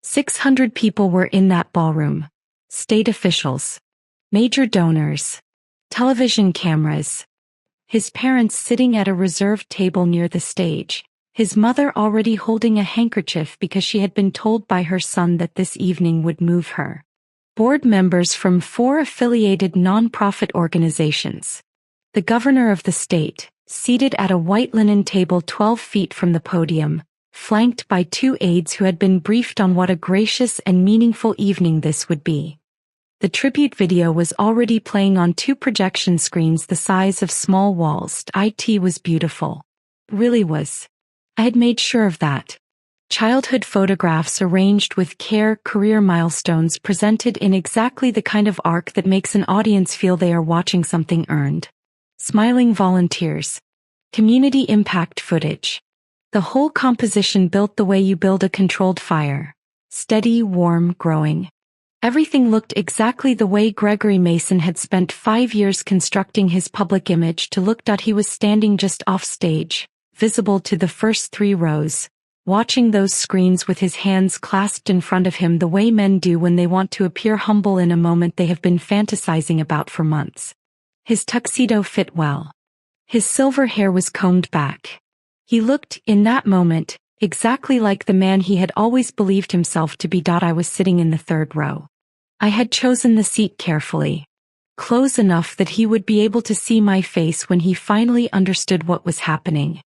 600 people were in that ballroom. State officials, major donors, television cameras. His parents sitting at a reserved table near the stage. His mother already holding a handkerchief because she had been told by her son that this evening would move her. Board members from 4 affiliated non-profit organizations. The governor of the state, seated at a white linen table 12 feet from the podium, flanked by 2 aides who had been briefed on what a gracious and meaningful evening this would be. The tribute video was already playing on 2 projection screens the size of small walls. It was beautiful. It really was. I had made sure of that. Childhood photographs arranged with care, career milestones presented in exactly the kind of arc that makes an audience feel they are watching something earned. Smiling volunteers. Community impact footage. The whole composition built the way you build a controlled fire. Steady, warm, growing. Everything looked exactly the way Gregory Mason had spent 5 years constructing his public image to look. He was standing just off stage, visible to the first 3 rows, watching those screens with his hands clasped in front of him the way men do when they want to appear humble in a moment they have been fantasizing about for months. His tuxedo fit well. His silver hair was combed back. He looked, in that moment, exactly like the man he had always believed himself to be. I was sitting in the 3rd row. I had chosen the seat carefully, close enough that he would be able to see my face when he finally understood what was happening.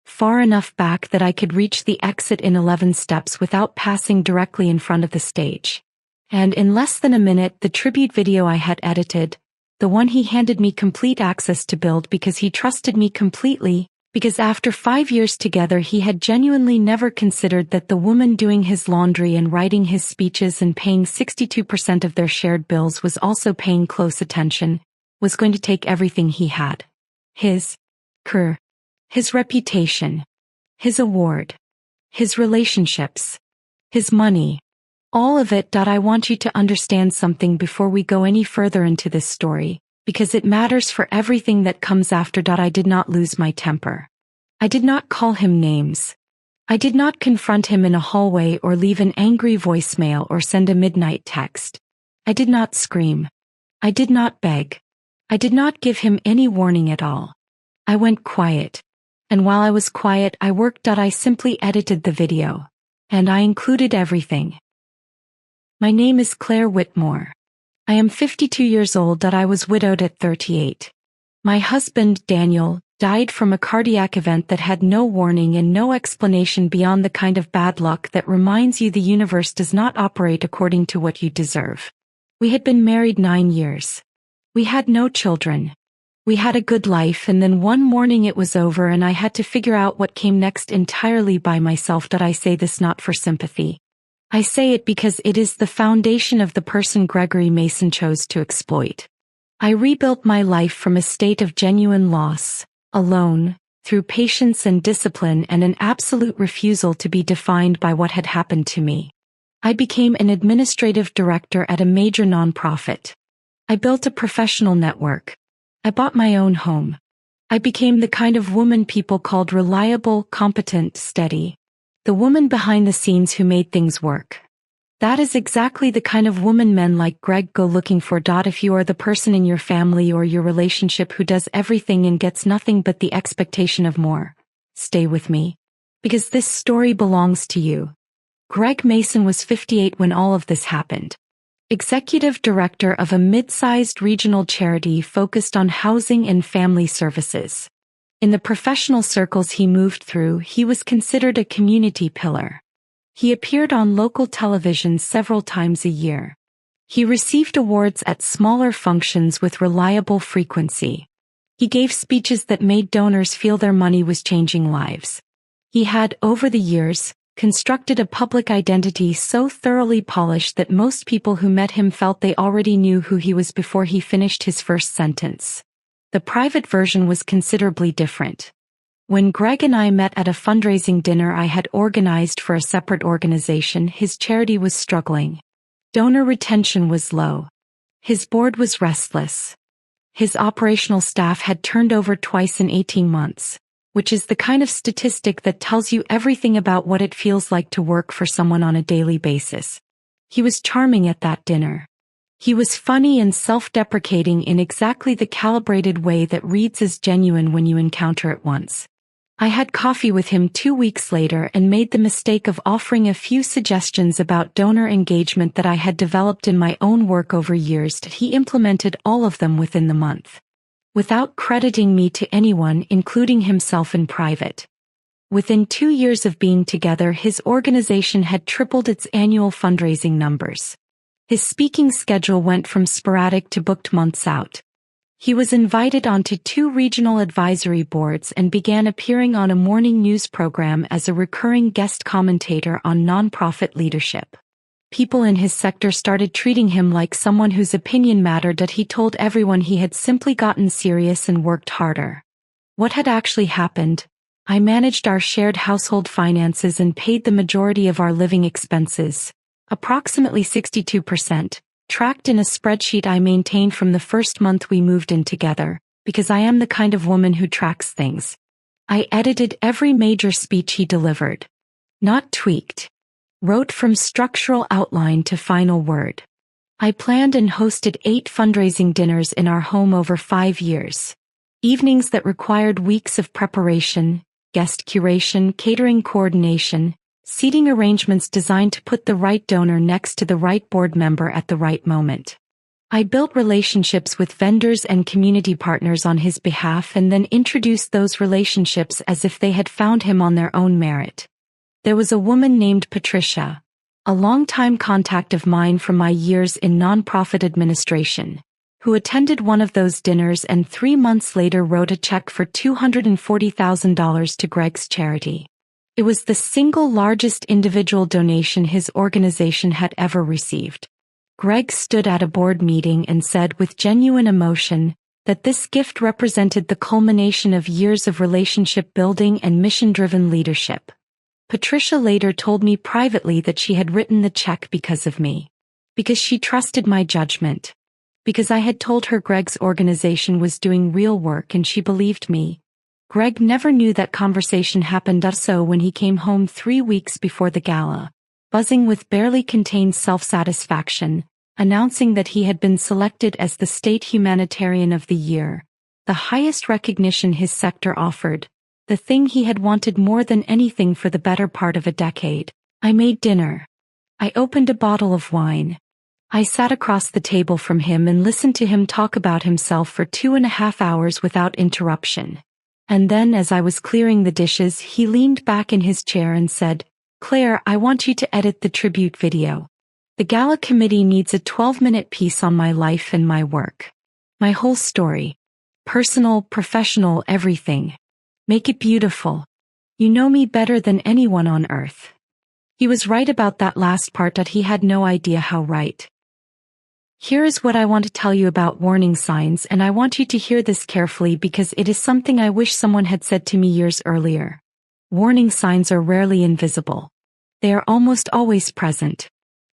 Far enough back that I could reach the exit in 11 steps without passing directly in front of the stage. And in less than a minute, the tribute video I had edited, the one he handed me complete access to build because he trusted me completely, because after 5 years together he had genuinely never considered that the woman doing his laundry and writing his speeches and paying 62% of their shared bills was also paying close attention, was going to take everything he had. His career. His reputation, his award, his relationships, his money, all of it. I want you to understand something before we go any further into this story, because it matters for everything that comes after. I did not lose my temper. I did not call him names. I did not confront him in a hallway or leave an angry voicemail or send a midnight text. I did not scream. I did not beg. I did not give him any warning at all. I went quiet. And while I was quiet, I worked. I simply edited the video. And I included everything. My name is Claire Whitmore. I am 52 years old. I was widowed at 38. My husband, Daniel, died from a cardiac event that had no warning and no explanation beyond the kind of bad luck that reminds you the universe does not operate according to what you deserve. We had been married 9 years. We had no children. We had a good life, and then one morning it was over and I had to figure out what came next entirely by myself. I say this not for sympathy. I say it because it is the foundation of the person Gregory Mason chose to exploit. I rebuilt my life from a state of genuine loss, alone, through patience and discipline and an absolute refusal to be defined by what had happened to me. I became an administrative director at a major nonprofit. I built a professional network. I bought my own home. I became the kind of woman people called reliable, competent, steady. The woman behind the scenes who made things work. That is exactly the kind of woman men like Greg go looking for. If you are the person in your family or your relationship who does everything and gets nothing but the expectation of more, stay with me. Because this story belongs to you. Greg Mason was 58 when all of this happened. Executive director of a mid-sized regional charity focused on housing and family services. In the professional circles he moved through, he was considered a community pillar. He appeared on local television several times a year. He received awards at smaller functions with reliable frequency. He gave speeches that made donors feel their money was changing lives. He had, over the years, constructed a public identity so thoroughly polished that most people who met him felt they already knew who he was before he finished his first sentence. The private version was considerably different. When Greg and I met at a fundraising dinner I had organized for a separate organization, his charity was struggling. Donor retention was low. His board was restless. His operational staff had turned over twice in 18 months. which is the kind of statistic that tells you everything about what it feels like to work for someone on a daily basis. He was charming at that dinner. He was funny and self-deprecating in exactly the calibrated way that reads as genuine when you encounter it once. I had coffee with him 2 weeks later and made the mistake of offering a few suggestions about donor engagement that I had developed in my own work over years. He implemented all of them within the month, without crediting me to anyone, including himself in private. Within 2 years of being together, his organization had tripled its annual fundraising numbers. His speaking schedule went from sporadic to booked months out. He was invited onto 2 regional advisory boards and began appearing on a morning news program as a recurring guest commentator on nonprofit leadership. People in his sector started treating him like someone whose opinion mattered. That he told everyone he had simply gotten serious and worked harder. What had actually happened? I managed our shared household finances and paid the majority of our living expenses, approximately 62%, tracked in a spreadsheet I maintained from the first month we moved in together, because I am the kind of woman who tracks things. I edited every major speech he delivered. Not tweaked. Wrote from structural outline to final word. I planned and hosted 8 fundraising dinners in our home over 5 years. Evenings that required weeks of preparation, guest curation, catering coordination, seating arrangements designed to put the right donor next to the right board member at the right moment. I built relationships with vendors and community partners on his behalf and then introduced those relationships as if they had found him on their own merit. There was a woman named Patricia, a longtime contact of mine from my years in nonprofit administration, who attended one of those dinners and 3 months later wrote a check for $240,000 to Greg's charity. It was the single largest individual donation his organization had ever received. Greg stood at a board meeting and said with genuine emotion that this gift represented the culmination of years of relationship building and mission-driven leadership. Patricia later told me privately that she had written the check because of me. Because she trusted my judgment. Because I had told her Greg's organization was doing real work and she believed me. Greg never knew that conversation happened. So when he came home 3 weeks before the gala, buzzing with barely contained self-satisfaction, announcing that he had been selected as the State Humanitarian of the Year, the highest recognition his sector offered, the thing he had wanted more than anything for the better part of a decade, I made dinner. I opened a bottle of wine. I sat across the table from him and listened to him talk about himself for 2.5 hours without interruption. And then as I was clearing the dishes, he leaned back in his chair and said, "Claire, I want you to edit the tribute video. The gala committee needs a 12-minute piece on my life and my work. My whole story. Personal, professional, everything. Make it beautiful. You know me better than anyone on earth." He was right about that last part, that he had no idea how right. Here is what I want to tell you about warning signs, and I want you to hear this carefully because it is something I wish someone had said to me years earlier. Warning signs are rarely invisible. They are almost always present.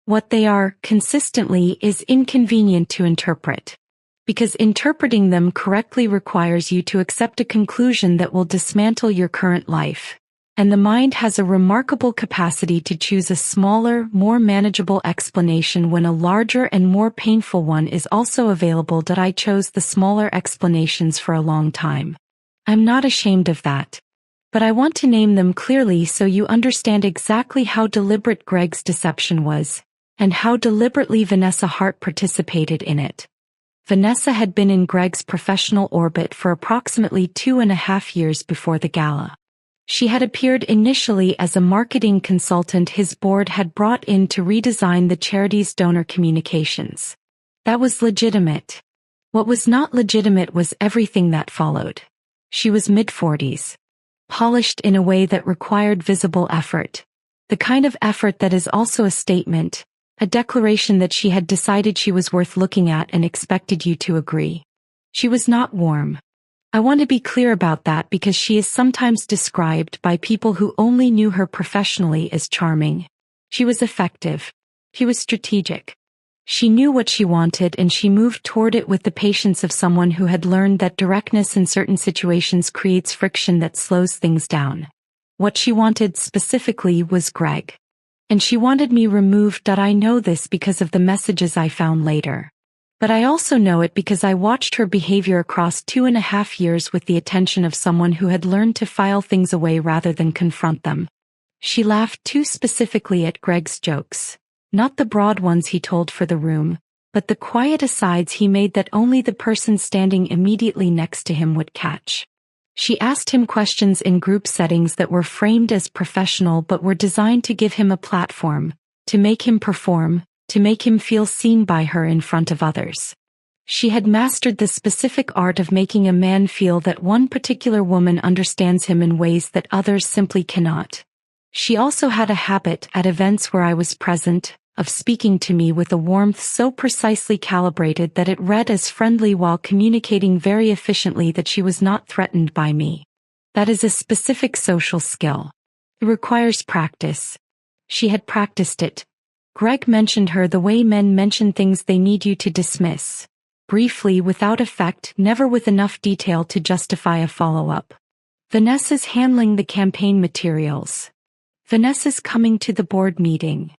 What they are, consistently, is inconvenient to interpret. Because interpreting them correctly requires you to accept a conclusion that will dismantle your current life. And the mind has a remarkable capacity to choose a smaller, more manageable explanation when a larger and more painful one is also available. That I chose the smaller explanations for a long time. I'm not ashamed of that. But I want to name them clearly so you understand exactly how deliberate Greg's deception was, and how deliberately Vanessa Hart participated in it. Vanessa had been in Greg's professional orbit for approximately 2.5 years before the gala. She had appeared initially as a marketing consultant his board had brought in to redesign the charity's donor communications. That was legitimate. What was not legitimate was everything that followed. She was mid-40s. Polished in a way that required visible effort. The kind of effort that is also a statement, a declaration that she had decided she was worth looking at and expected you to agree. She was not warm. I want to be clear about that because she is sometimes described by people who only knew her professionally as charming. She was effective. She was strategic. She knew what she wanted and she moved toward it with the patience of someone who had learned that directness in certain situations creates friction that slows things down. What she wanted specifically was Greg. And she wanted me removed. I know this because of the messages I found later. But I also know it because I watched her behavior across 2.5 years with the attention of someone who had learned to file things away rather than confront them. She laughed too specifically at Greg's jokes. Not the broad ones he told for the room, but the quiet asides he made that only the person standing immediately next to him would catch. She asked him questions in group settings that were framed as professional but were designed to give him a platform, to make him perform, to make him feel seen by her in front of others. She had mastered the specific art of making a man feel that one particular woman understands him in ways that others simply cannot. She also had a habit, at events where I was present, of speaking to me with a warmth so precisely calibrated that it read as friendly while communicating very efficiently that she was not threatened by me. That is a specific social skill. It requires practice. She had practiced it. Greg mentioned her the way men mention things they need you to dismiss. Briefly, without effect, never with enough detail to justify a follow-up. Vanessa's handling the campaign materials. Vanessa's coming to the board meeting.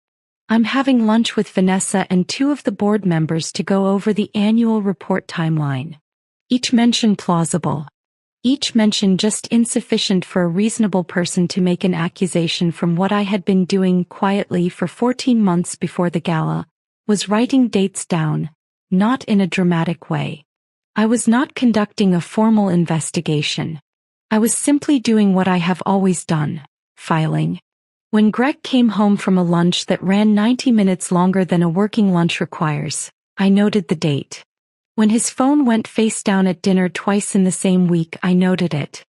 I'm having lunch with Vanessa and 2 of the board members to go over the annual report timeline. Each mention plausible. Each mention just insufficient for a reasonable person to make an accusation from what I had been doing quietly for 14 months before the gala, was writing dates down, not in a dramatic way. I was not conducting a formal investigation. I was simply doing what I have always done, filing. When Greg came home from a lunch that ran 90 minutes longer than a working lunch requires, I noted the date. When his phone went face down at dinner twice in the same week, I noted it.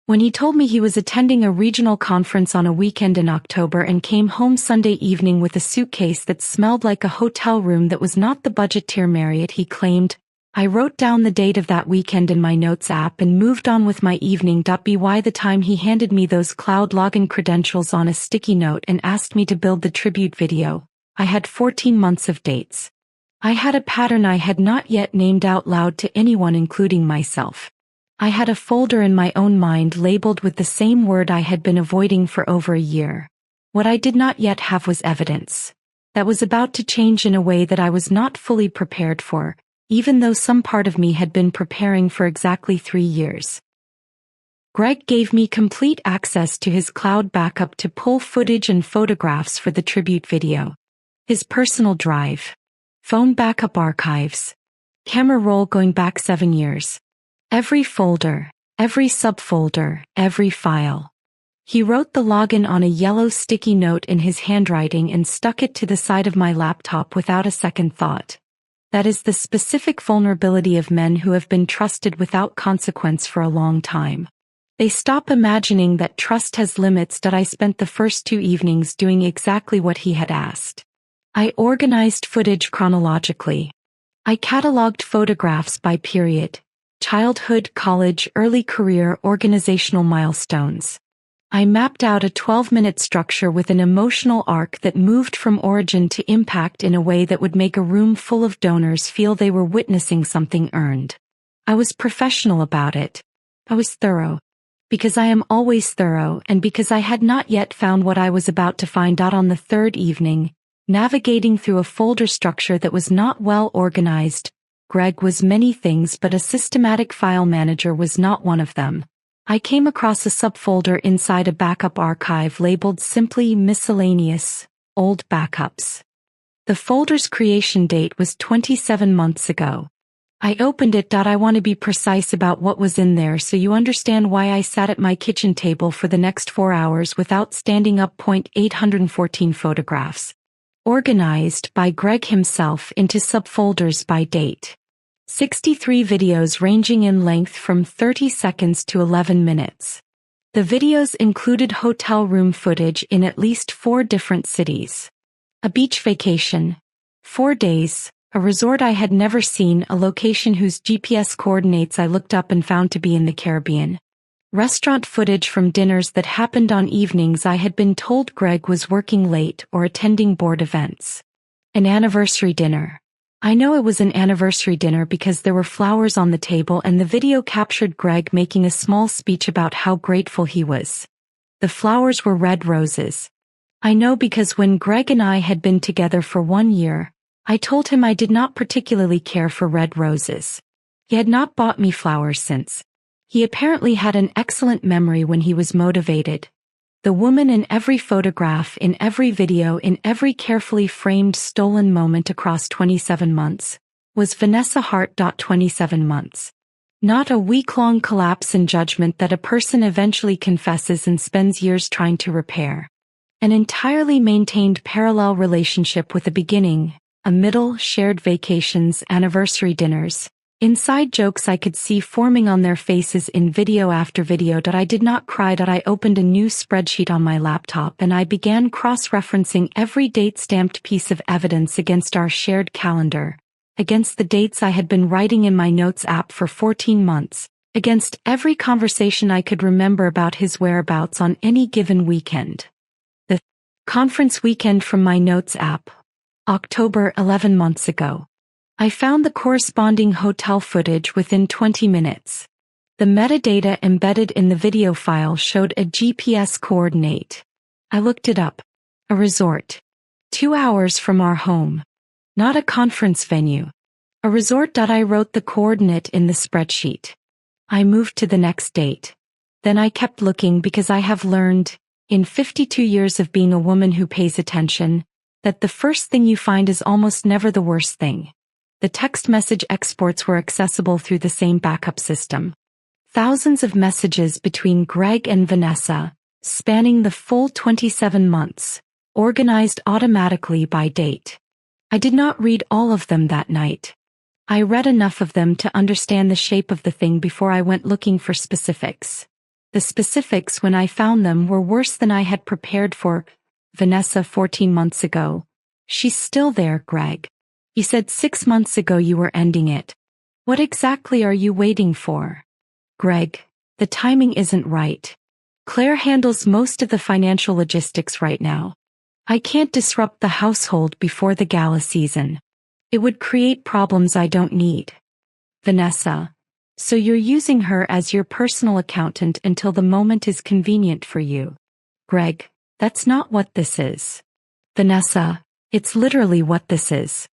When he told me he was attending a regional conference on a weekend in October and came home Sunday evening with a suitcase that smelled like a hotel room that was not the budget-tier Marriott he claimed, I wrote down the date of that weekend in my notes app and moved on with my evening. By the time he handed me those cloud login credentials on a sticky note and asked me to build the tribute video, I had 14 months of dates. I had a pattern I had not yet named out loud to anyone, including myself. I had a folder in my own mind labeled with the same word I had been avoiding for over a year. What I did not yet have was evidence. That was about to change in a way that I was not fully prepared for, even though some part of me had been preparing for exactly 3 years. Greg gave me complete access to his cloud backup to pull footage and photographs for the tribute video. His personal drive. Phone backup archives. Camera roll going back 7 years. Every folder, every subfolder, every file. He wrote the login on a yellow sticky note in his handwriting and stuck it to the side of my laptop without a second thought. That is the specific vulnerability of men who have been trusted without consequence for a long time. They stop imagining that trust has limits. I spent the first 2 evenings doing exactly what he had asked. I organized footage chronologically. I cataloged photographs by period, childhood, college, early career, organizational milestones. I mapped out a 12-minute structure with an emotional arc that moved from origin to impact in a way that would make a room full of donors feel they were witnessing something earned. I was professional about it. I was thorough. Because I am always thorough, and because I had not yet found what I was about to find out on the 3rd evening, navigating through a folder structure that was not well organized. Greg was many things, but a systematic file manager was not one of them. I came across a subfolder inside a backup archive labeled simply Miscellaneous, Old Backups. The folder's creation date was 27 months ago. I opened it. I want to be precise about what was in there so you understand why I sat at my kitchen table for the next 4 hours without standing up. 814 photographs. Organized by Greg himself into subfolders by date. 63 videos ranging in length from 30 seconds to 11 minutes. The videos included hotel room footage in at least 4 different cities. A beach vacation. 4 days. A resort I had never seen, a location whose GPS coordinates I looked up and found to be in the Caribbean. Restaurant footage from dinners that happened on evenings I had been told Greg was working late or attending board events. An anniversary dinner. I know it was an anniversary dinner because there were flowers on the table and the video captured Greg making a small speech about how grateful he was. The flowers were red roses. I know because when Greg and I had been together for 1 year, I told him I did not particularly care for red roses. He had not bought me flowers since. He apparently had an excellent memory when he was motivated. The woman in every photograph, in every video, in every carefully framed stolen moment across 27 months, was Vanessa Hart. 27 months. Not a week-long collapse in judgment that a person eventually confesses and spends years trying to repair. An entirely maintained parallel relationship with a beginning, a middle, shared vacations, anniversary dinners, inside jokes I could see forming on their faces in video after video. I did not cry. I opened a new spreadsheet on my laptop and I began cross-referencing every date-stamped piece of evidence against our shared calendar, against the dates I had been writing in my notes app for 14 months, against every conversation I could remember about his whereabouts on any given weekend. The conference weekend from my notes app, October 11 months ago. I found the corresponding hotel footage within 20 minutes. The metadata embedded in the video file showed a GPS coordinate. I looked it up. A resort. 2 hours from our home. Not a conference venue. A resort. I wrote the coordinate in the spreadsheet. I moved to the next date. Then I kept looking because I have learned, in 52 years of being a woman who pays attention, that the first thing you find is almost never the worst thing. The text message exports were accessible through the same backup system. Thousands of messages between Greg and Vanessa, spanning the full 27 months, organized automatically by date. I did not read all of them that night. I read enough of them to understand the shape of the thing before I went looking for specifics. The specifics, when I found them, were worse than I had prepared for. Vanessa, 14 months ago. She's still there, Greg. You said 6 months ago you were ending it. What exactly are you waiting for? Greg, the timing isn't right. Claire handles most of the financial logistics right now. I can't disrupt the household before the gala season. It would create problems I don't need. Vanessa, so you're using her as your personal accountant until the moment is convenient for you. Greg, that's not what this is. Vanessa, it's literally what this is.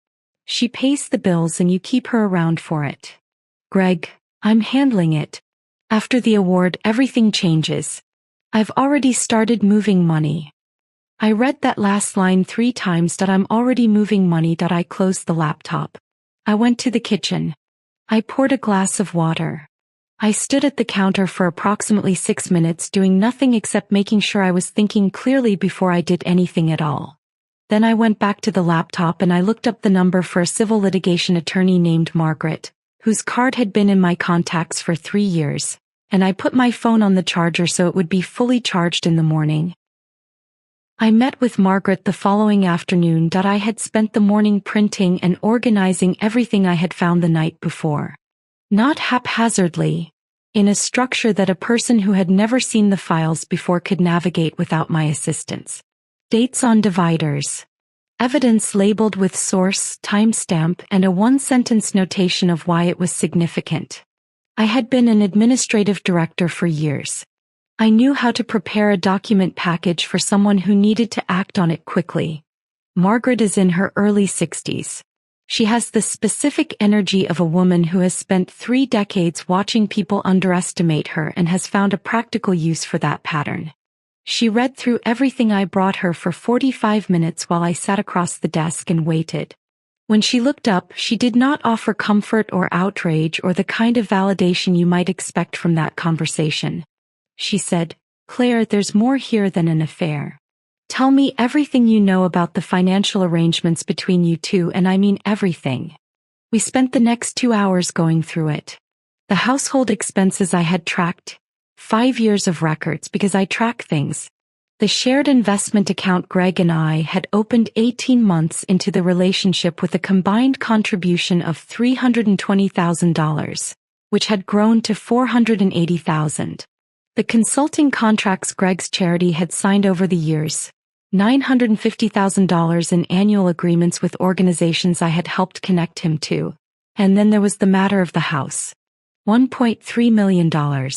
She pays the bills and you keep her around for it. Greg, I'm handling it. After the award, everything changes. I've already started moving money. I read that last line 3 times. I'm already moving money. I closed the laptop. I went to the kitchen. I poured a glass of water. I stood at the counter for approximately 6 minutes doing nothing except making sure I was thinking clearly before I did anything at all. Then I went back to the laptop and I looked up the number for a civil litigation attorney named Margaret, whose card had been in my contacts for 3 years, and I put my phone on the charger so it would be fully charged in the morning. I met with Margaret the following afternoon. I had spent the morning printing and organizing everything I had found the night before. Not haphazardly, in a structure that a person who had never seen the files before could navigate without my assistance. Dates on dividers. Evidence labeled with source, timestamp, and a 1-sentence notation of why it was significant. I had been an administrative director for years. I knew how to prepare a document package for someone who needed to act on it quickly. Margaret is in her early 60s. She has the specific energy of a woman who has spent 3 decades watching people underestimate her and has found a practical use for that pattern. She read through everything I brought her for 45 minutes while I sat across the desk and waited. When she looked up, she did not offer comfort or outrage or the kind of validation you might expect from that conversation. She said, "Claire, there's more here than an affair. Tell me everything you know about the financial arrangements between you two, and I mean everything." We spent the next 2 hours going through it. The household expenses I had tracked. 5 years of records because I track things. The shared investment account Greg and I had opened 18 months into the relationship with a combined contribution of $320,000, which had grown to $480,000. The consulting contracts Greg's charity had signed over the years. $950,000 in annual agreements with organizations I had helped connect him to. And then there was the matter of the house. $1.3 million.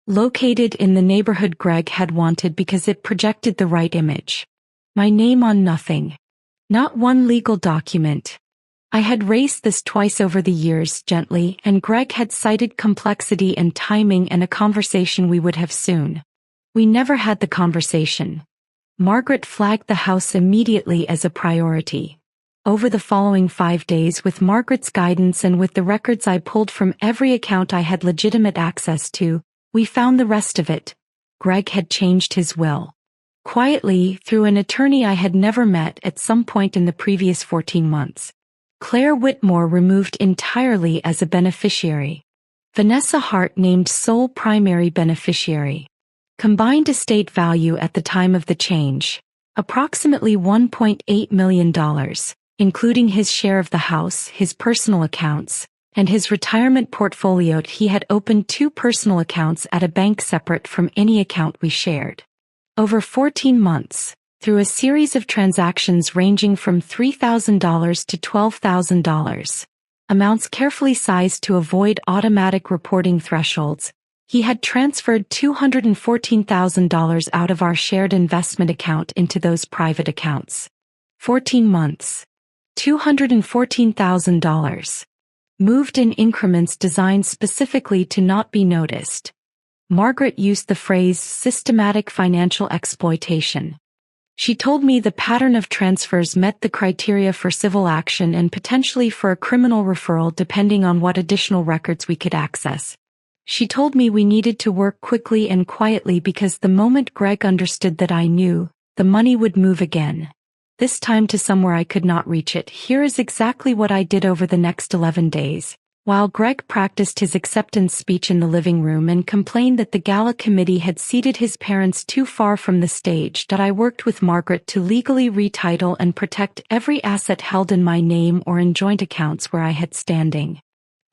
Located in the neighborhood Greg had wanted because it projected the right image. My name on nothing. Not one legal document. I had raced this twice over the years gently, and Greg had cited complexity and timing and a conversation we would have soon. We never had the conversation. Margaret flagged the house immediately as a priority. Over the following 5 days, with Margaret's guidance and with the records I pulled from every account I had legitimate access to, we found the rest of it. Greg had changed his will. Quietly, through an attorney I had never met at some point in the previous 14 months. Claire Whitmore removed entirely as a beneficiary. Vanessa Hart named sole primary beneficiary. Combined estate value at the time of the change, approximately $1.8 million, including his share of the house, his personal accounts, and his retirement portfolio. He had opened 2 personal accounts at a bank separate from any account we shared. Over 14 months, through a series of transactions ranging from $3,000 to $12,000, amounts carefully sized to avoid automatic reporting thresholds, he had transferred $214,000 out of our shared investment account into those private accounts. 14 months. $214,000. Moved in increments designed specifically to not be noticed. Margaret used the phrase systematic financial exploitation. She told me the pattern of transfers met the criteria for civil action and potentially for a criminal referral depending on what additional records we could access. She told me we needed to work quickly and quietly because the moment Greg understood that I knew, the money would move again. This time to somewhere I could not reach it. Here is exactly what I did over the next 11 days. While Greg practiced his acceptance speech in the living room and complained that the gala committee had seated his parents too far from the stage, that I worked with Margaret to legally retitle and protect every asset held in my name or in joint accounts where I had standing.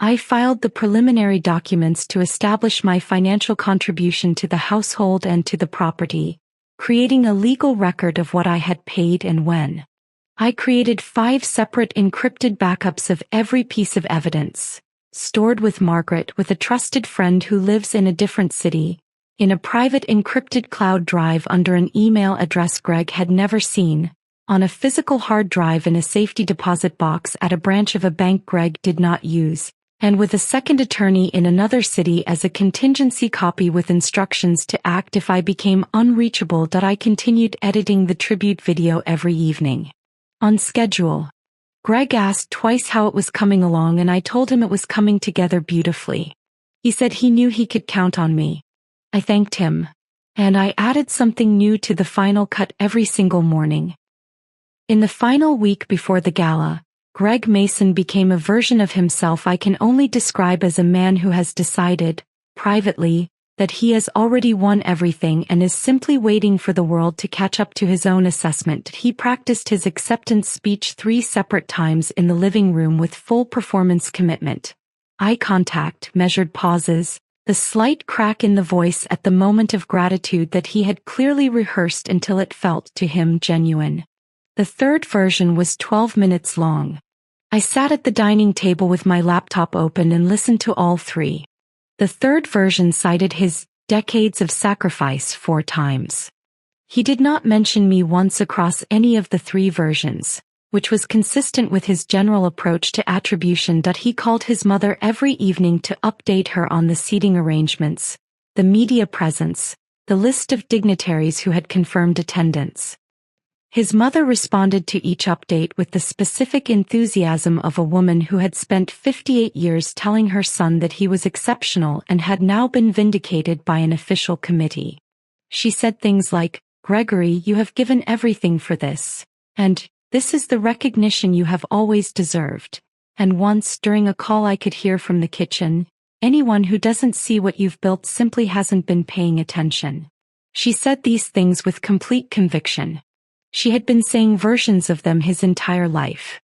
I filed the preliminary documents to establish my financial contribution to the household and to the property, creating a legal record of what I had paid and when. I created 5 separate encrypted backups of every piece of evidence, stored with Margaret with a trusted friend who lives in a different city, in a private encrypted cloud drive under an email address Greg had never seen, on a physical hard drive in a safety deposit box at a branch of a bank Greg did not use, and with a second attorney in another city as a contingency copy with instructions to act if I became unreachable. That I continued editing the tribute video every evening. On schedule. Greg asked twice how it was coming along and I told him it was coming together beautifully. He said he knew he could count on me. I thanked him. And I added something new to the final cut every single morning. In the final week before the gala, Greg Mason became a version of himself I can only describe as a man who has decided, privately, that he has already won everything and is simply waiting for the world to catch up to his own assessment. He practiced his acceptance speech 3 separate times in the living room with full performance commitment. Eye contact, measured pauses, the slight crack in the voice at the moment of gratitude that he had clearly rehearsed until it felt to him genuine. The third version was 12 minutes long. I sat at the dining table with my laptop open and listened to all 3. The third version cited his decades of sacrifice 4 times. He did not mention me once across any of the 3 versions, which was consistent with his general approach to attribution. That he called his mother every evening to update her on the seating arrangements, the media presence, the list of dignitaries who had confirmed attendance. His mother responded to each update with the specific enthusiasm of a woman who had spent 58 years telling her son that he was exceptional and had now been vindicated by an official committee. She said things like, "Gregory, you have given everything for this," and, "This is the recognition you have always deserved." And once during a call I could hear from the kitchen, "Anyone who doesn't see what you've built simply hasn't been paying attention." She said these things with complete conviction. She had been saying versions of them his entire life.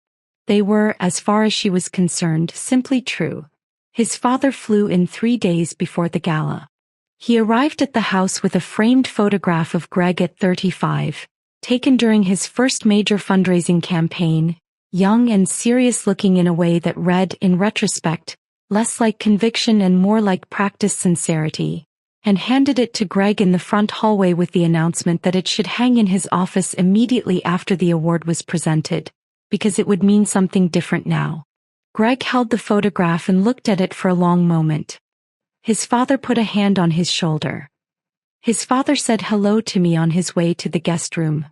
They were, as far as she was concerned, simply true. His father flew in 3 days before the gala. He arrived at the house with a framed photograph of Greg at 35, taken during his first major fundraising campaign, young and serious looking in a way that read, in retrospect, less like conviction and more like practiced sincerity, and handed it to Greg in the front hallway with the announcement that it should hang in his office immediately after the award was presented, because it would mean something different now. Greg held the photograph and looked at it for a long moment. His father put a hand on his shoulder. His father said hello to me on his way to the guest room.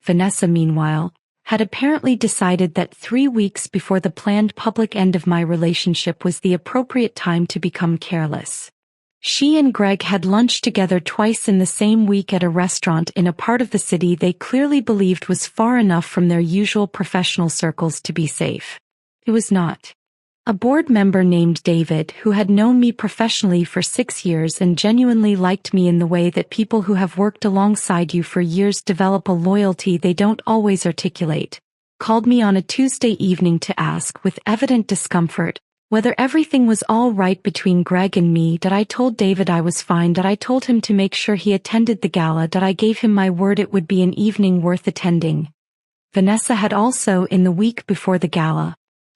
Vanessa, meanwhile, had apparently decided that 3 weeks before the planned public end of my relationship was the appropriate time to become careless. She and Greg had lunched together twice in the same week at a restaurant in a part of the city they clearly believed was far enough from their usual professional circles to be safe. It was not. A board member named David, who had known me professionally for 6 years and genuinely liked me in the way that people who have worked alongside you for years develop a loyalty they don't always articulate, called me on a Tuesday evening to ask, with evident discomfort, whether everything was all right between Greg and me. That I told David I was fine, that I told him to make sure he attended the gala, that I gave him my word it would be an evening worth attending. Vanessa had also, in the week before the gala,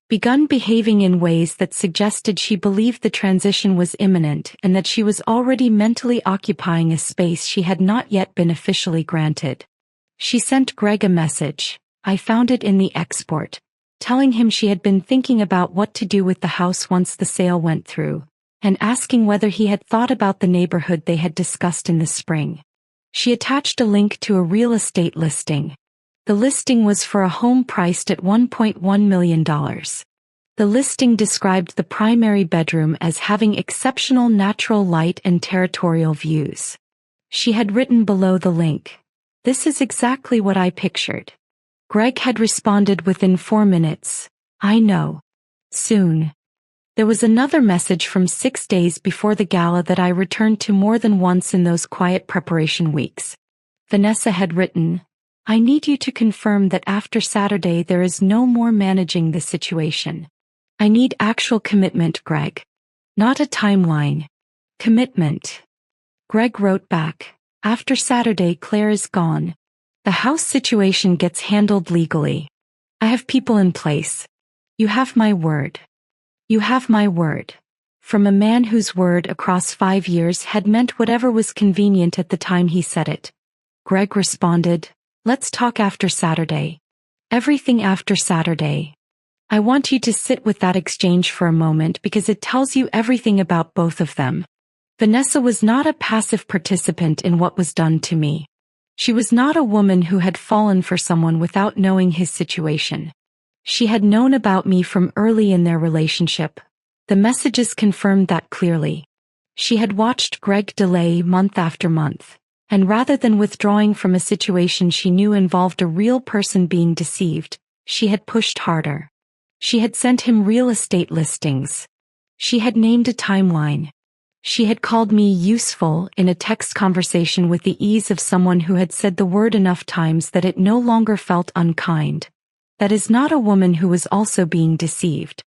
begun behaving in ways that suggested she believed the transition was imminent and that she was already mentally occupying a space she had not yet been officially granted. She sent Greg a message, I found it in the export, telling him she had been thinking about what to do with the house once the sale went through, and asking whether he had thought about the neighborhood they had discussed in the spring. She attached a link to a real estate listing. The listing was for a home priced at $1.1 million. The listing described the primary bedroom as having exceptional natural light and territorial views. She had written below the link, "This is exactly what I pictured." Greg had responded within 4 minutes, "I know. Soon." There was another message from 6 days before the gala that I returned to more than once in those quiet preparation weeks. Vanessa had written, I need you to confirm that after Saturday there is no more managing the situation. I need actual commitment, Greg. Not a timeline. Commitment. Greg wrote back, after Saturday Claire is gone. The house situation gets handled legally. I have people in place. You have my word. You have my word. From a man whose word across 5 years had meant whatever was convenient at the time he said it. Greg responded, Let's talk after Saturday. Everything after Saturday. I want you to sit with that exchange for a moment because it tells you everything about both of them. Vanessa was not a passive participant in what was done to me. She was not a woman who had fallen for someone without knowing his situation. She had known about me from early in their relationship. The messages confirmed that clearly. She had watched Greg delay month after month. And rather than withdrawing from a situation she knew involved a real person being deceived, she had pushed harder. She had sent him real estate listings. She had named a timeline. She had called me useful in a text conversation with the ease of someone who had said the word enough times that it no longer felt unkind. That is not a woman who was also being deceived.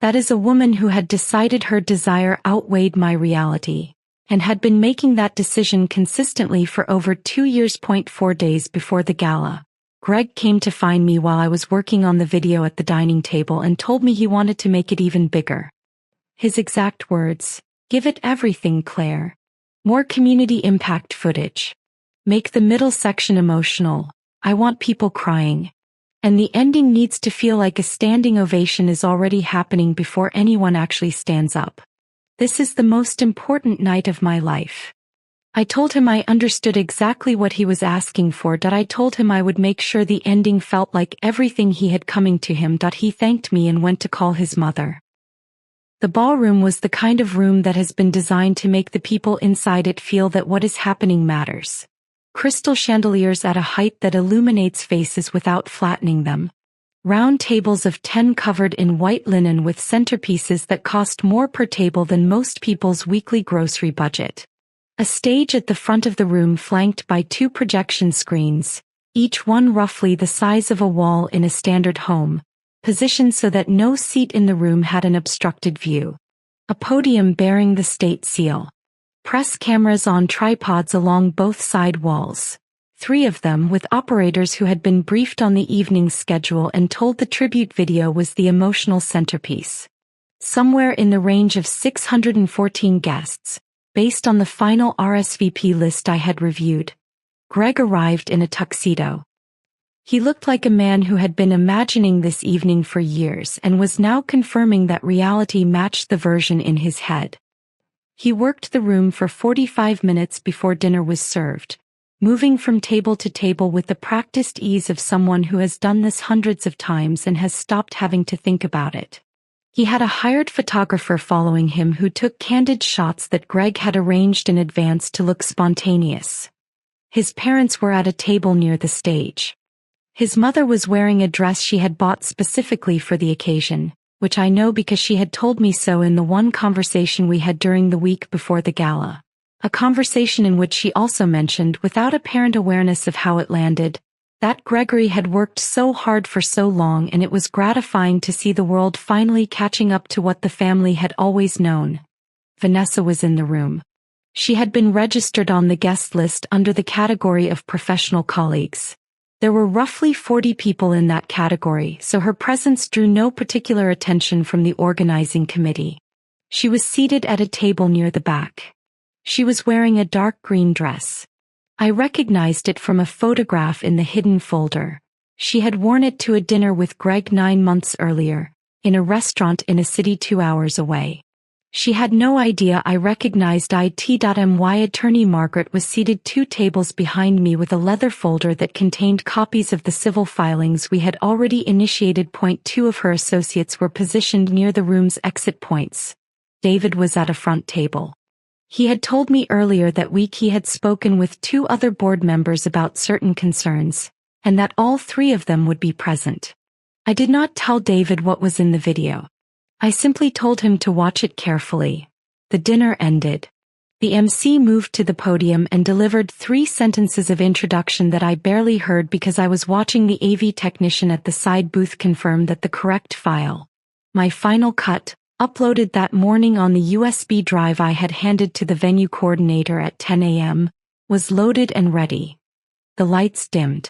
That is a woman who had decided her desire outweighed my reality, and had been making that decision consistently for over 2 years. 4 days before the gala, Greg came to find me while I was working on the video at the dining table and told me he wanted to make it even bigger. His exact words, "Give it everything, Claire. More community impact footage. Make the middle section emotional. I want people crying. And the ending needs to feel like a standing ovation is already happening before anyone actually stands up. This is the most important night of my life." I told him I understood exactly what he was asking for. I told him I would make sure the ending felt like everything he had coming to him. He thanked me and went to call his mother. The ballroom was the kind of room that has been designed to make the people inside it feel that what is happening matters. Crystal chandeliers at a height that illuminates faces without flattening them. Round tables of 10 covered in white linen with centerpieces that cost more per table than most people's weekly grocery budget. A stage at the front of the room flanked by 2 projection screens, each one roughly the size of a wall in a standard home, positioned so that no seat in the room had an obstructed view. A podium bearing the state seal. Press cameras on tripods along both side walls. 3 of them with operators who had been briefed on the evening's schedule and told the tribute video was the emotional centerpiece. Somewhere in the range of 614 guests, based on the final RSVP list I had reviewed. Greg arrived in a tuxedo. He looked like a man who had been imagining this evening for years and was now confirming that reality matched the version in his head. He worked the room for 45 minutes before dinner was served, moving from table to table with the practiced ease of someone who has done this hundreds of times and has stopped having to think about it. He had a hired photographer following him who took candid shots that Greg had arranged in advance to look spontaneous. His parents were at a table near the stage. His mother was wearing a dress she had bought specifically for the occasion, which I know because she had told me so in the one conversation we had during the week before the gala. A conversation in which she also mentioned, without apparent awareness of how it landed, that Gregory had worked so hard for so long and it was gratifying to see the world finally catching up to what the family had always known. Vanessa was in the room. She had been registered on the guest list under the category of professional colleagues. There were roughly 40 people in that category, so her presence drew no particular attention from the organizing committee. She was seated at a table near the back. She was wearing a dark green dress. I recognized it from a photograph in the hidden folder. She had worn it to a dinner with Greg 9 months earlier, in a restaurant in a city 2 hours away. She had no idea I recognized it.my attorney Margaret was seated 2 tables behind me with a leather folder that contained copies of the civil filings we had already initiated. 2 of her associates were positioned near the room's exit points. David was at a front table. He had told me earlier that week he had spoken with 2 other board members about certain concerns, and that all 3 of them would be present. I did not tell David what was in the video. I simply told him to watch it carefully. The dinner ended. The MC moved to the podium and delivered 3 sentences of introduction that I barely heard because I was watching the AV technician at the side booth confirm that the correct file, my final cut, uploaded that morning on the USB drive I had handed to the venue coordinator at 10 a.m., was loaded and ready. The lights dimmed.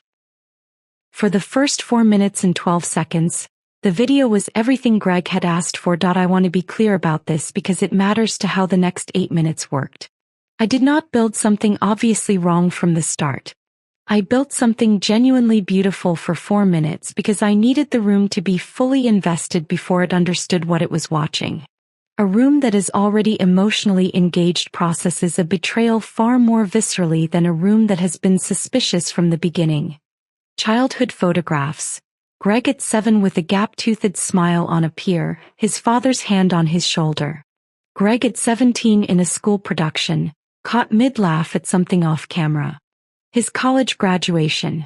For the first 4 minutes and 12 seconds, the video was everything Greg had asked for. I want to be clear about this because it matters to how the next 8 minutes worked. I did not build something obviously wrong from the start. I built something genuinely beautiful for 4 minutes because I needed the room to be fully invested before it understood what it was watching. A room that is already emotionally engaged processes a betrayal far more viscerally than a room that has been suspicious from the beginning. Childhood photographs. Greg at 7 with a gap-toothed smile on a pier, his father's hand on his shoulder. Greg at 17 in a school production, caught mid-laugh at something off camera. His college graduation.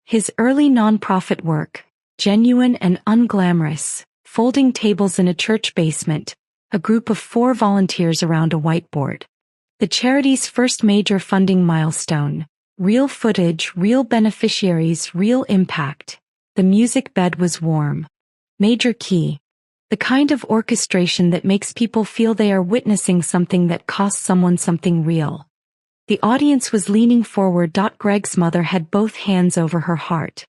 His early non-profit work, genuine and unglamorous, folding tables in a church basement, a group of 4 volunteers around a whiteboard. The charity's first major funding milestone, real footage, real beneficiaries, real impact. The music bed was warm. Major key. The kind of orchestration that makes people feel they are witnessing something that costs someone something real. The audience was leaning forward. Greg's mother had both hands over her heart.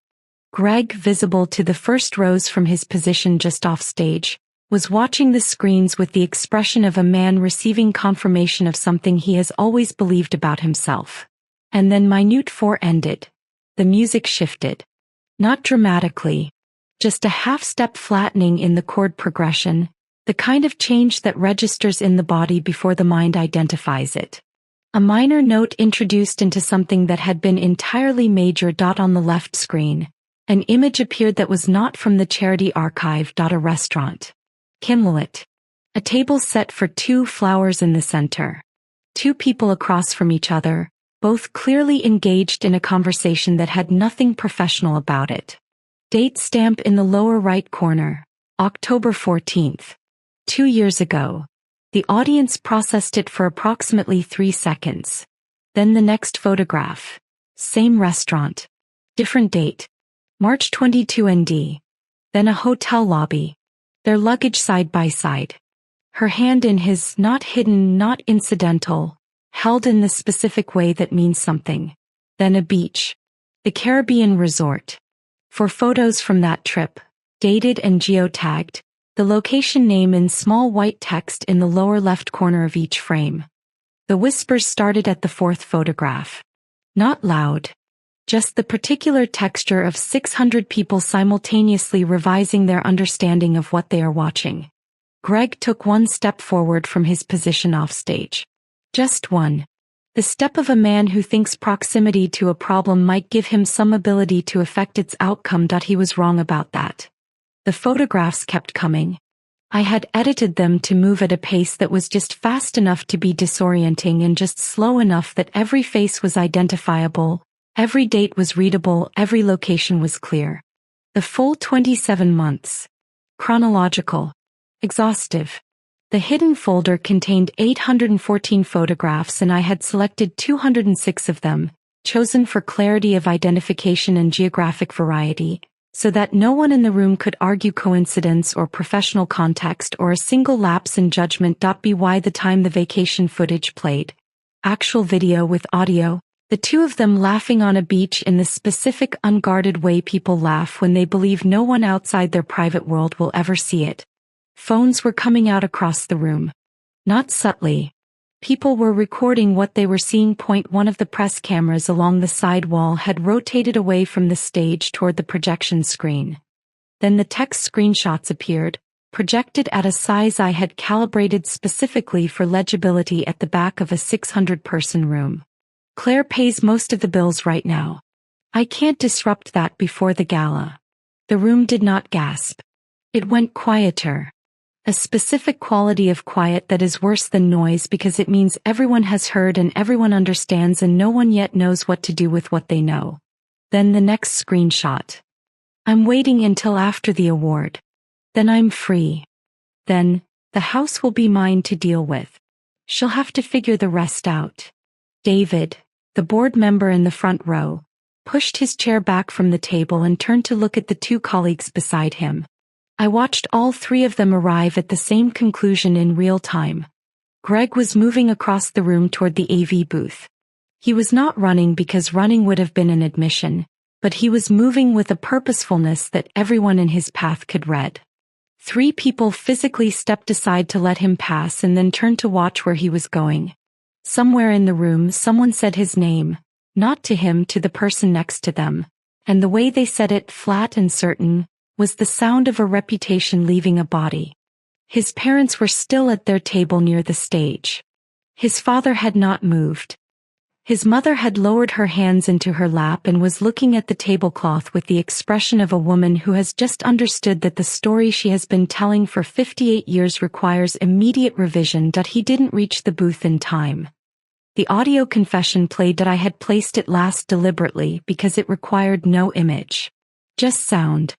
Greg, visible to the first rows from his position just off stage, was watching the screens with the expression of a man receiving confirmation of something he has always believed about himself. And then minute 4 ended. The music shifted. Not dramatically. Just a half-step flattening in the chord progression, the kind of change that registers in the body before the mind identifies it. A minor note introduced into something that had been entirely major. On the left screen, an image appeared that was not from the charity archive. A restaurant. Kimlet. A table set for 2 flowers in the center. 2 people across from each other, both clearly engaged in a conversation that had nothing professional about it. Date stamp in the lower right corner, October 14th. 2 years ago. The audience processed it for approximately 3 seconds. Then the next photograph. Same restaurant. Different date. March 22 ND. Then a hotel lobby. Their luggage side by side. Her hand in his, not hidden, not incidental, held in the specific way that means something. Then a beach. The Caribbean resort. For photos from that trip, dated and geotagged, the location name in small white text in the lower left corner of each frame. The whispers started at the fourth photograph. Not loud. Just the particular texture of 600 people simultaneously revising their understanding of what they are watching. Greg took one step forward from his position offstage. Just one. The step of a man who thinks proximity to a problem might give him some ability to affect its outcome. He was wrong about that. The photographs kept coming. I had edited them to move at a pace that was just fast enough to be disorienting and just slow enough that every face was identifiable, every date was readable, every location was clear. The full 27 months. Chronological. Exhaustive. The hidden folder contained 814 photographs and I had selected 206 of them, chosen for clarity of identification and geographic variety, so that no one in the room could argue coincidence or professional context or a single lapse in judgment. By the time the vacation footage played, actual video with audio, the two of them laughing on a beach in the specific unguarded way people laugh when they believe no one outside their private world will ever see it. Phones were coming out across the room. Not subtly. People were recording what they were seeing. One of the press cameras along the side wall had rotated away from the stage toward the projection screen. Then the text screenshots appeared, projected at a size I had calibrated specifically for legibility at the back of a 600-person room. Claire pays most of the bills right now. I can't disrupt that before the gala. The room did not gasp. It went quieter. A specific quality of quiet that is worse than noise because it means everyone has heard and everyone understands and no one yet knows what to do with what they know. Then the next screenshot. I'm waiting until after the award. Then I'm free. Then, the house will be mine to deal with. She'll have to figure the rest out. David, the board member in the front row, pushed his chair back from the table and turned to look at the two colleagues beside him. I watched all three of them arrive at the same conclusion in real time. Greg was moving across the room toward the AV booth. He was not running because running would have been an admission, but he was moving with a purposefulness that everyone in his path could read. Three people physically stepped aside to let him pass and then turned to watch where he was going. Somewhere in the room someone said his name, not to him, to the person next to them, and the way they said it, flat and certain, was the sound of a reputation leaving a body. His parents were still at their table near the stage. His father had not moved. His mother had lowered her hands into her lap and was looking at the tablecloth with the expression of a woman who has just understood that the story she has been telling for 58 years requires immediate revision. He didn't reach the booth in time. The audio confession played. I had placed it last deliberately because it required no image. Just sound.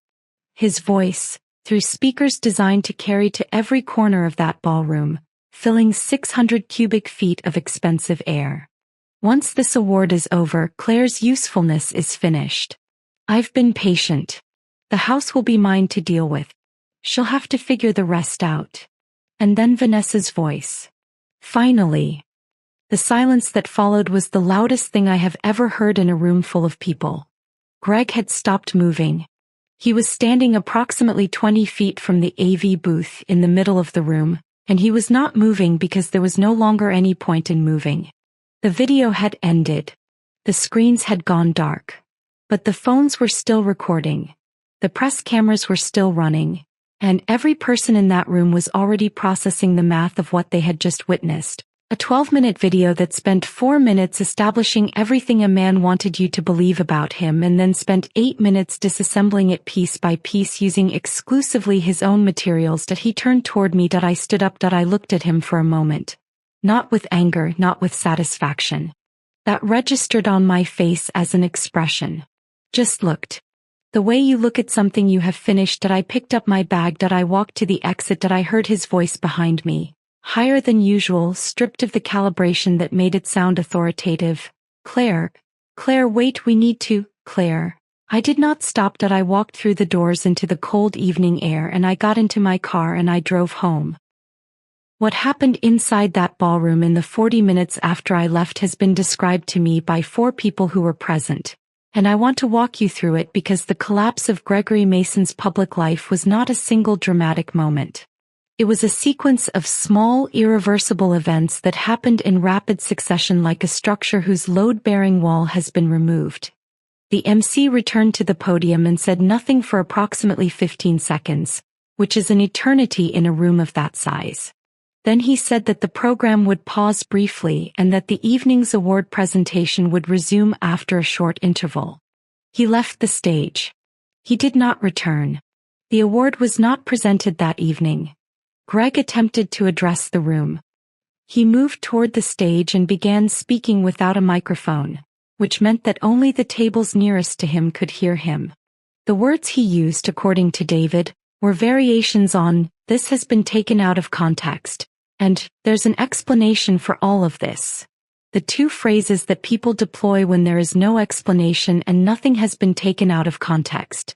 His voice, through speakers designed to carry to every corner of that ballroom, filling 600 cubic feet of expensive air. Once this award is over, Claire's usefulness is finished. I've been patient. The house will be mine to deal with. She'll have to figure the rest out. And then Vanessa's voice. Finally. The silence that followed was the loudest thing I have ever heard in a room full of people. Greg had stopped moving. He was standing approximately 20 feet from the AV booth in the middle of the room, and he was not moving because there was no longer any point in moving. The video had ended. The screens had gone dark. But the phones were still recording. The press cameras were still running, and every person in that room was already processing the math of what they had just witnessed. A 12-minute video that spent 4 minutes establishing everything a man wanted you to believe about him and then spent 8 minutes disassembling it piece by piece using exclusively his own materials. He turned toward me. I stood up. I looked at him for a moment. Not with anger, not with satisfaction. That registered on my face as an expression. Just looked. The way you look at something you have finished. I picked up my bag. I walked to the exit. I heard his voice behind me. Higher than usual, stripped of the calibration that made it sound authoritative. Claire, wait, we need to, Claire. I did not stop. I walked through the doors into the cold evening air and I got into my car and I drove home. What happened inside that ballroom in the 40 minutes after I left has been described to me by 4 people who were present. And I want to walk you through it because the collapse of Gregory Mason's public life was not a single dramatic moment. It was a sequence of small, irreversible events that happened in rapid succession like a structure whose load-bearing wall has been removed. The MC returned to the podium and said nothing for approximately 15 seconds, which is an eternity in a room of that size. Then he said that the program would pause briefly and that the evening's award presentation would resume after a short interval. He left the stage. He did not return. The award was not presented that evening. Greg attempted to address the room. He moved toward the stage and began speaking without a microphone, which meant that only the tables nearest to him could hear him. The words he used, according to David, were variations on, "This has been taken out of context," and "There's an explanation for all of this." The two phrases that people deploy when there is no explanation and nothing has been taken out of context.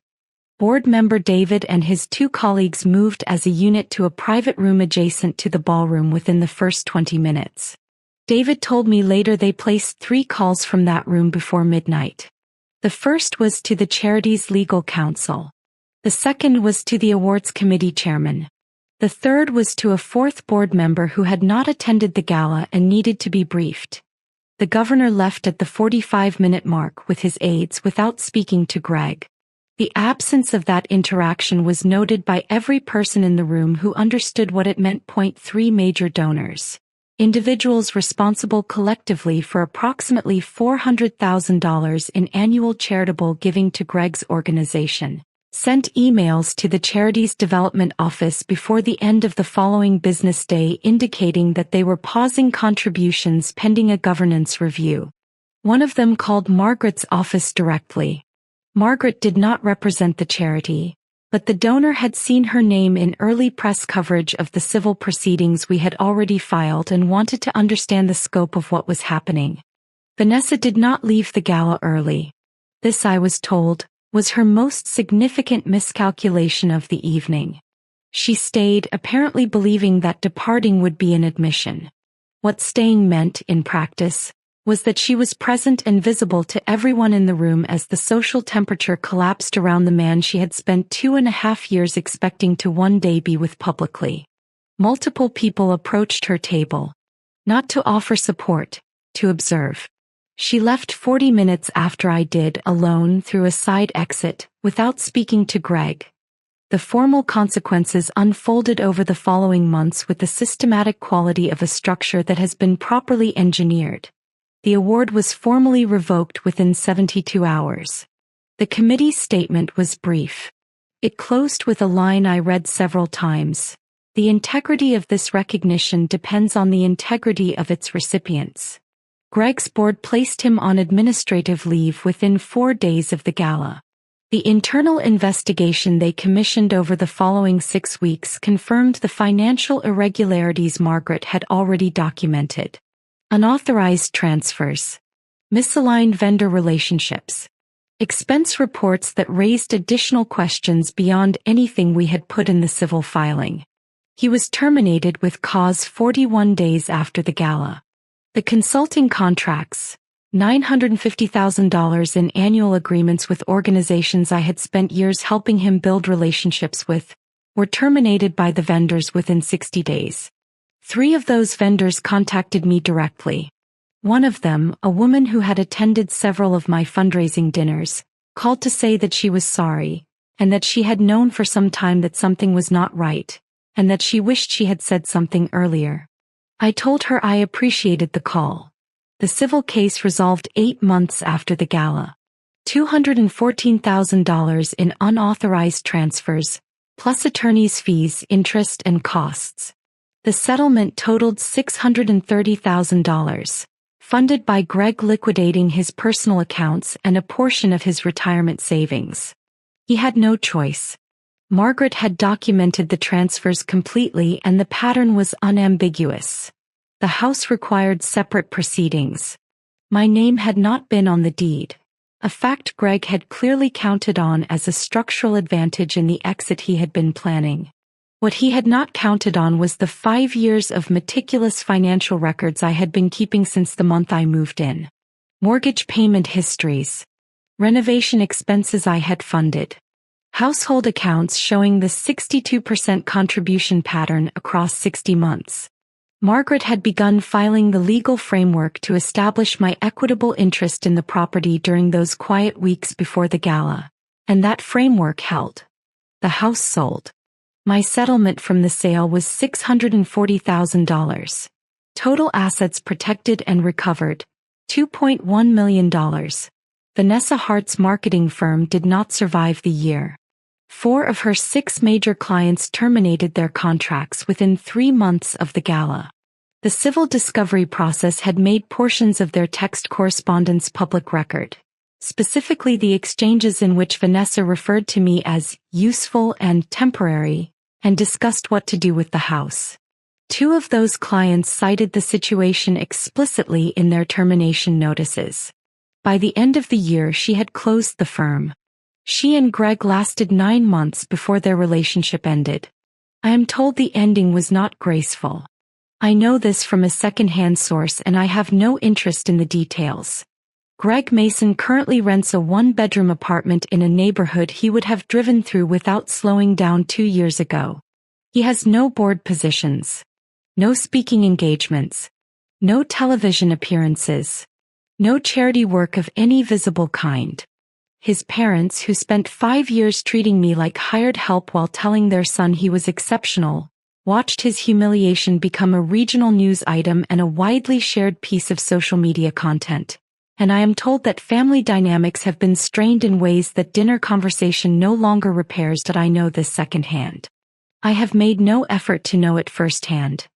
Board member David and his two colleagues moved as a unit to a private room adjacent to the ballroom within the first 20 minutes. David told me later they placed 3 calls from that room before midnight. The first was to the charity's legal counsel. The second was to the awards committee chairman. The third was to a 4th board member who had not attended the gala and needed to be briefed. The governor left at the 45-minute mark with his aides without speaking to Greg. The absence of that interaction was noted by every person in the room who understood what it meant. 3 major donors, individuals responsible collectively for approximately $400,000 in annual charitable giving to Greg's organization, sent emails to the charity's development office before the end of the following business day indicating that they were pausing contributions pending a governance review. One of them called Margaret's office directly. Margaret did not represent the charity, but the donor had seen her name in early press coverage of the civil proceedings we had already filed and wanted to understand the scope of what was happening. Vanessa did not leave the gala early. This, I was told, was her most significant miscalculation of the evening. She stayed, apparently believing that departing would be an admission. What staying meant, in practice, was that she was present and visible to everyone in the room as the social temperature collapsed around the man she had spent 2.5 years expecting to one day be with publicly. Multiple people approached her table. Not to offer support, to observe. She left 40 minutes after I did, alone through a side exit, without speaking to Greg. The formal consequences unfolded over the following months with the systematic quality of a structure that has been properly engineered. The award was formally revoked within 72 hours. The committee's statement was brief. It closed with a line I read several times. The integrity of this recognition depends on the integrity of its recipients. Greg's board placed him on administrative leave within 4 days of the gala. The internal investigation they commissioned over the following 6 weeks confirmed the financial irregularities Margaret had already documented. Unauthorized transfers. Misaligned vendor relationships. Expense reports that raised additional questions beyond anything we had put in the civil filing. He was terminated with cause 41 days after the gala. The consulting contracts, $950,000 in annual agreements with organizations I had spent years helping him build relationships with, were terminated by the vendors within 60 days. 3 of those vendors contacted me directly. One of them, a woman who had attended several of my fundraising dinners, called to say that she was sorry, and that she had known for some time that something was not right, and that she wished she had said something earlier. I told her I appreciated the call. The civil case resolved 8 months after the gala. $214,000 in unauthorized transfers, plus attorney's fees, interest, and costs. The settlement totaled $630,000, funded by Greg liquidating his personal accounts and a portion of his retirement savings. He had no choice. Margaret had documented the transfers completely and the pattern was unambiguous. The house required separate proceedings. My name had not been on the deed, a fact Greg had clearly counted on as a structural advantage in the exit he had been planning. What he had not counted on was the 5 years of meticulous financial records I had been keeping since the month I moved in. Mortgage payment histories. Renovation expenses I had funded. Household accounts showing the 62% contribution pattern across 60 months. Margaret had begun filing the legal framework to establish my equitable interest in the property during those quiet weeks before the gala. And that framework held. The house sold. My settlement from the sale was $640,000. Total assets protected and recovered, $2.1 million. Vanessa Hart's marketing firm did not survive the year. 4 of her 6 major clients terminated their contracts within 3 months of the gala. The civil discovery process had made portions of their text correspondence public record, specifically the exchanges in which Vanessa referred to me as useful and temporary, and discussed what to do with the house. 2 of those clients cited the situation explicitly in their termination notices. By the end of the year, she had closed the firm. She and Greg lasted 9 months before their relationship ended. I am told the ending was not graceful. I know this from a second-hand source and I have no interest in the details. Greg Mason currently rents a 1-bedroom apartment in a neighborhood he would have driven through without slowing down 2 years ago. He has no board positions, no speaking engagements, no television appearances, no charity work of any visible kind. His parents, who spent 5 years treating me like hired help while telling their son he was exceptional, watched his humiliation become a regional news item and a widely shared piece of social media content. And I am told that family dynamics have been strained in ways that dinner conversation no longer repairs. That I know this secondhand. I have made no effort to know it firsthand.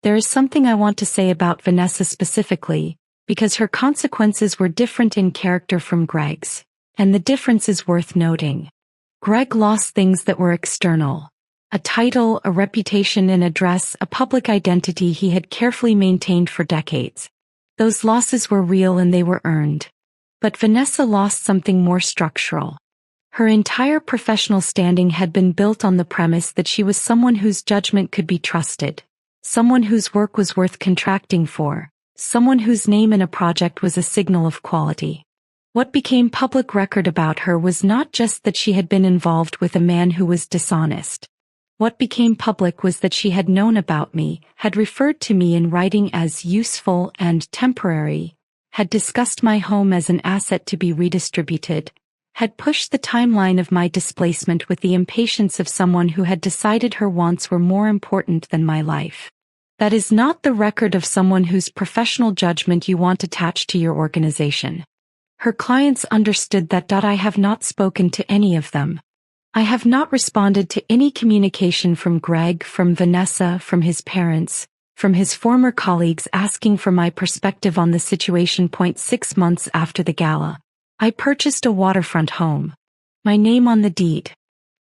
There is something I want to say about Vanessa specifically, because her consequences were different in character from Greg's. And the difference is worth noting. Greg lost things that were external. A title, a reputation, an address, a public identity he had carefully maintained for decades. Those losses were real and they were earned. But Vanessa lost something more structural. Her entire professional standing had been built on the premise that she was someone whose judgment could be trusted, someone whose work was worth contracting for, someone whose name in a project was a signal of quality. What became public record about her was not just that she had been involved with a man who was dishonest. What became public was that she had known about me, had referred to me in writing as useful and temporary, had discussed my home as an asset to be redistributed, had pushed the timeline of my displacement with the impatience of someone who had decided her wants were more important than my life. That is not the record of someone whose professional judgment you want attached to your organization. Her clients understood that. I have not spoken to any of them. I have not responded to any communication from Greg, from Vanessa, from his parents, from his former colleagues asking for my perspective on the situation. 6 months after the gala, I purchased a waterfront home. My name on the deed.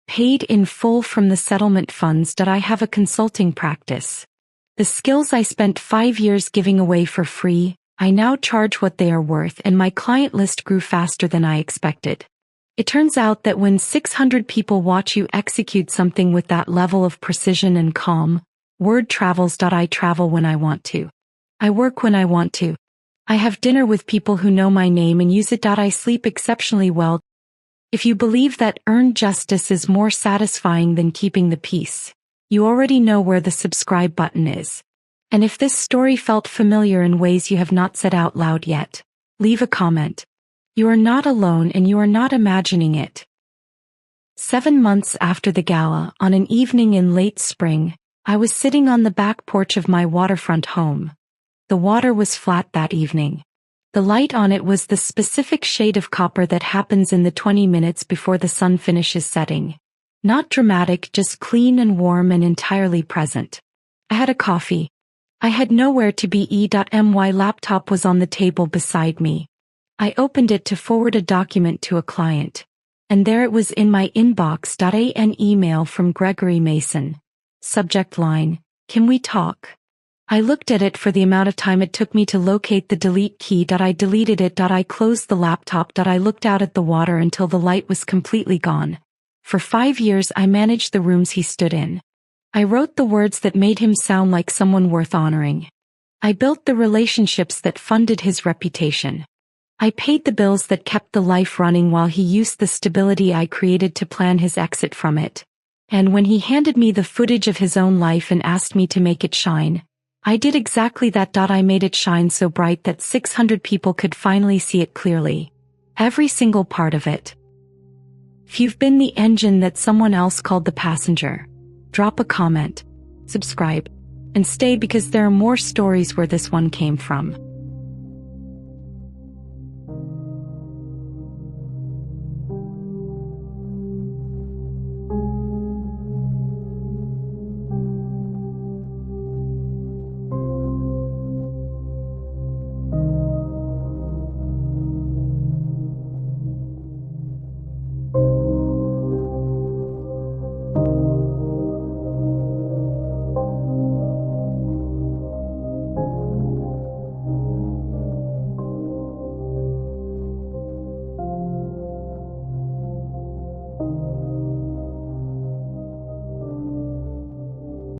Paid in full from the settlement funds. I have a consulting practice. The skills I spent 5 years giving away for free, I now charge what they are worth, and my client list grew faster than I expected. It turns out that when 600 people watch you execute something with that level of precision and calm, word travels. I travel when I want to. I work when I want to. I have dinner with people who know my name and use it. I sleep exceptionally well. If you believe that earned justice is more satisfying than keeping the peace, you already know where the subscribe button is. And if this story felt familiar in ways you have not said out loud yet, leave a comment. You are not alone and you are not imagining it. 7 months after the gala, on an evening in late spring, I was sitting on the back porch of my waterfront home. The water was flat that evening. The light on it was the specific shade of copper that happens in the 20 minutes before the sun finishes setting. Not dramatic, just clean and warm and entirely present. I had a coffee. I had nowhere to be. My laptop was on the table beside me. I opened it to forward a document to a client. And there it was in my inbox. An email from Gregory Mason. Subject line, "Can we talk?" I looked at it for the amount of time it took me to locate the delete key. I deleted it. I closed the laptop. I looked out at the water until the light was completely gone. For 5 years I managed the rooms he stood in. I wrote the words that made him sound like someone worth honoring. I built the relationships that funded his reputation. I paid the bills that kept the life running while he used the stability I created to plan his exit from it. And when he handed me the footage of his own life and asked me to make it shine, I did exactly that. I made it shine so bright that 600 people could finally see it clearly. Every single part of it. If you've been the engine that someone else called the passenger, drop a comment, subscribe, and stay because there are more stories where this one came from.